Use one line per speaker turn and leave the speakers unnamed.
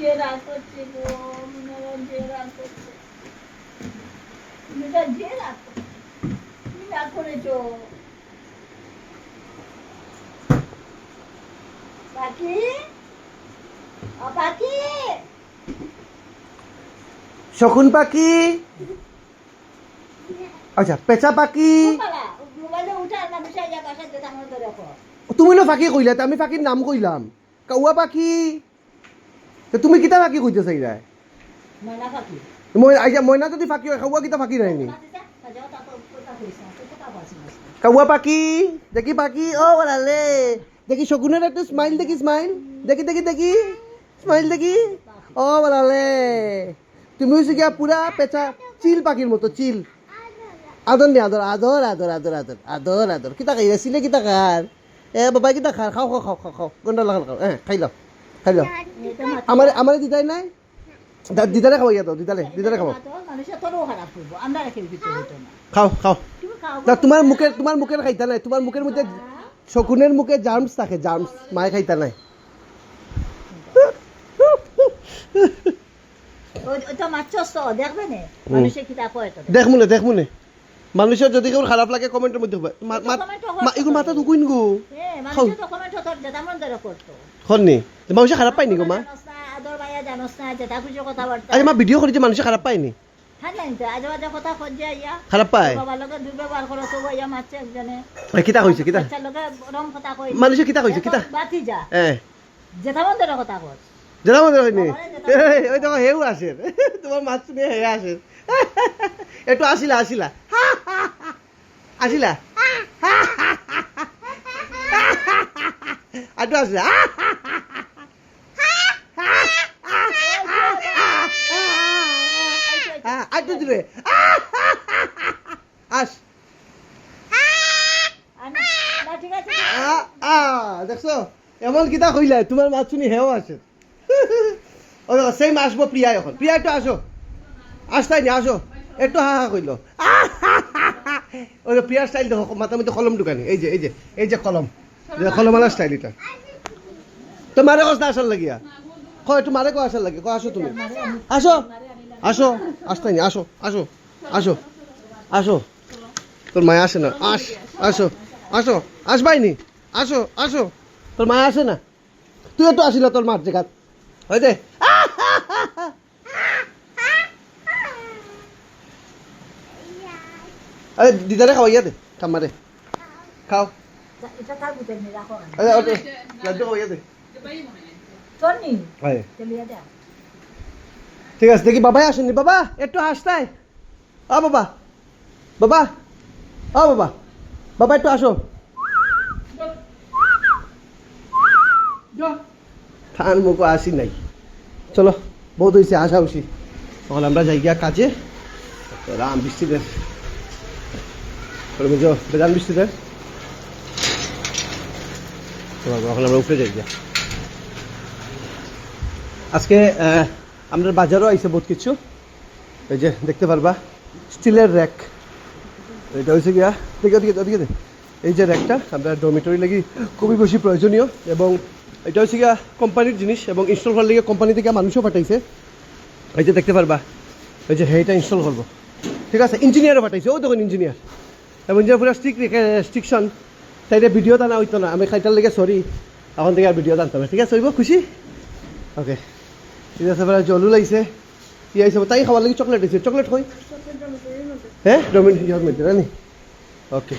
যে রাগ করছে গো, মনোরম যে রাগ করছে। তুমি তো যে রাগ করছো। তুমি রাগ করেছো। পাখি, ও পাখি।
শকুন পাখি, আচ্ছা পেঁচা পাখি।
পালা, মোবাইলে উঠা না বিষয় যা বাসায় যেতে আমার ধরে রাখো।
তুমি না পাখি কইলা, তা আমি পাখির নাম কইলাম কাউয়া পাখি। তো তুমি কিতা পাখি কইতে চাইরা?
ময়না পাখি।
মই আইয়া ময়না যদি পাখি হয় কাউয়া কিতা পাখি নাইনি?
বাতিটা, যাও তারপর কথা কইছা, তো কথা বলছি না।
কাউয়া পাখি, দেখি পাখি, ও বলালে দেখি শকুনের একটা স্মাইল, দেখি স্মাইল, দেখি দেখি দেখি স্মাইল দেখি, ও বলালে তুমি হচ্ছে গিয়া পুরা পেঁচা চিল পাখির মতো, চিল। আদর নি আদর, আদর আদর আদর আদর আদর আদর। কিতা খাই ছিলে, কিতা খার? এ বাবা কিতা খার? খাও খাও খাও খাও খাও, গন্ডা লাগাল খাও, হ্যাঁ খাই লাও খাই লাও। আমার আমার দিদাই নাই, দিদারে খাও, ইয়া তো দিদারে দিদারে খাও,
মানুষের তোরও খারাপ করবো, আমরা রেখে দিতে হতো না।
খাও খাও।
তুমি খাও।
তা তোমার মুখের খাইতা নাই, তোমার মুখের মধ্যে শকুনের মুখে জার্মস থাকে, জার্মস, মায়ে খাইতা নাই।
ওই তো মাছ তো দেখবে না, মানুষের কি তা কয় তো।
দেখমুনে মানুষের যদি কেউ খারাপ লাগে কমেন্টের মধ্যে হবে। এগুলো মাথা দুকুইন গো,
হ্যাঁ মানুষের তো কমেন্ট হতো, যেটা মন ধরে করতো।
হননি মানুষে খারাপ পাইনি গো মা?
জানোস না, আদর ভাইয়া জানোস না, যেটা খুশি কথাবার্তা।
আরে মা ভিডিও করি যে মানুষে খারাপ পাইনি?
হ্যাঁ জানি তো, আজ বাজে কথা খোঁজে ইয়া।
খারাপ পায়?
বাবার লগে দুর্ব্যবহার করো তো ইয়া মারছে একজনে।
কিতা কইছে কিতা?
বাচ্চার লগে রং কথা কই।
মানুষে কিতা কইছে কিতা?
বাতি যা।
হ্যাঁ
যেটা মন ধরে কথা কই।
জানা মনে হয়নি? ওই দেখো হেউ আসে, তোমার মাছ শুনে হে আসে। একটু আসিলা আসিলা আসিলা একটু আসিলা একটু দিলে আস।
না ঠিক আছে।
দেখছো এমন কিতা কইলা, তোমার মাছ শুনি হেও আসে। ও দেখো সেই আসবো প্রিয়া, এখন প্রিয়া একটু আসো, আসতাই নি আসো, একটু হা হা কইল। ওই প্রিয়ার স্টাইল দেখো, মাথার মধ্যে কলম ঢুকানি, এই যে এই যে এই যে কলম, কলমালা স্টাইল এটা। তো মারে কস না আসার লাগিয়া, কো একটু মারে কো আসার লাগে, কো আসো তুমি, আসো আসো, আসতাই নি আসো আসো আসো আসো। তোর মায়া আসে না, আসো আসো, আসবাই নি, আসো আসো, তোর মায়া আসে না, তুই একটু আসিল তোর মার জায়গা ওই দে। আরে দিদারে খাও, ইয়া দে ঠাম্মারে খাও,
এটা কার বুঝে নি রাখো।
লাড্ডু খাও, ইয়া দে।
তোর নি
হয়
চলিয়া যা।
ঠিক আছে, দেখি বাবাই আসেননি, বাবা একটু হাসতাই, ও বাবা বাবা, ও বাবা বাবা একটু আসো। থান মুখো আসি নাই, চলো বহুত হয়েছে আসা উচিত, তখন আমরা যাই গিয়া কাজে। রাম বৃষ্টি দেন, বুঝো বেদান বৃষ্টি দেন, এখন আমরা উপরে যাই গিয়া। আজকে আমরা বাজারও আইসে বহুত কিছু, এই যে দেখতে পারবা স্টিলের র্যাক, এটা হয়েছে গিয়া দেখে ওদিকে ওদিকে দে, এই যে র্যাকটা আমরা ডরমিটরি লাগি খুবই বেশি প্রয়োজনীয়, এবং এটা হচ্ছে গিয়া কোম্পানির জিনিস, এবং ইনস্টল করার লিগে কোম্পানি থেকে মানুষও পাঠাইছে। এই যে দেখতে পারবা, এই যে এইটা ইনস্টল করবো, ঠিক আছে, ইঞ্জিনিয়ারও পাঠাইছে, ও দেখুন ইঞ্জিনিয়ার, এবং যে পুরো রেস্ট্রিকশন, তাই ভিডিও টানা হইতো না, আমি খাইটার লেগে সরি, এখন থেকে আর ভিডিও টানতাম না, ঠিক আছে হইব, খুশি? ওকে ঠিক আছে, এবার জলু লাগছে, কি আইসে তাই খাবার লাগি চকলেট দিয়েছে, চকলেট কই? হ্যাঁ ডমিন মধ্যে জানি, ওকে।